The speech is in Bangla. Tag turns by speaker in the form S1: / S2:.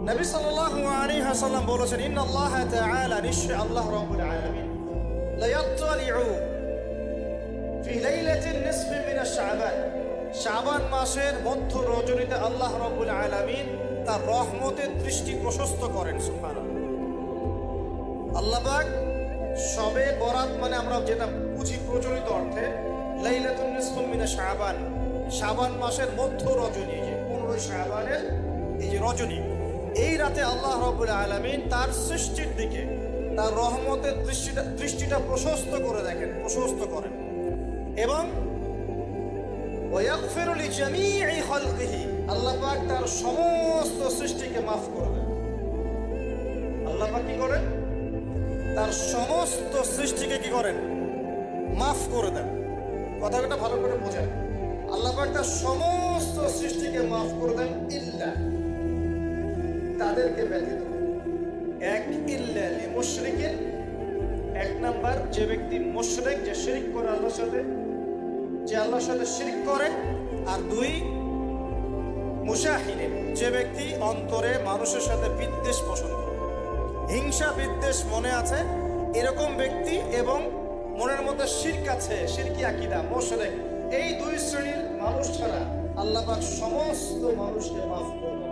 S1: নবী সাল্লাল্লাহু আলাইহি ওয়াসাল্লাম বলেছেন, ইন্নাল্লাহ তাআলা, নিশ্চয় আল্লাহ রাব্বুল আলামিন, লা ইয়াত্তালিউ ফি লাইলাতিন নিসফি মিন শাবান, শাবান মাসের মধ্য রজনীতে আল্লাহ রাব্বুল আলামিন তার রহমতের দৃষ্টি প্রশস্ত করেন। সুবহানাল্লাহ। আল্লাহ পাক শবে বরাত মানে আমরা যেটা বুঝি প্রচলিত অর্থে, লাইলাতুন নিসফি মিন শাবান, শাবান মাসের মধ্য রজনী, যে 15 শাবানের এই যে রজনী, এই রাতে আল্লাহ রাব্বুল আলামিন তার সৃষ্টির দিকে তার রহমতের দৃষ্টিটা প্রশস্ত করে দেখেন, প্রশস্ত করেন, এবং ওয়াগফিরু লিজামিই খালকিহি, আল্লাহ পাক তার সমস্ত সৃষ্টিকে মাফ করে দেন। আল্লাহ পাক কি করেন? তার সমস্ত সৃষ্টিকে কি করেন? মাফ করে দেন। কথাটা ভালো করে বোঝেন। আল্লাহ পাক তার সমস্ত সৃষ্টিকে মাফ করে দেন, ইল্লা, তাদেরকে ব্যতীত। এক, ইল্লা লিমুশরিকিন, এক নাম্বার যে ব্যক্তি মুশরিক, যে শিরক করে আল্লাহর সাথে, যে আল্লাহর সাথে শিরক করে। আর দুই, মুশাহিদিন, যে ব্যক্তি অন্তরে মানুষের সাথে বিদ্বেষ পোষণ করে, হিংসা বিদ্বেষ মনে আছে এরকম ব্যক্তি, এবং মনের মধ্যে শিরক আছে, শিরকি আকীদা, মুশরিক, এই দুই শ্রেণীর মানুষ ছাড়া আল্লাহ পাক সমস্ত মানুষকে মাফ করবেন।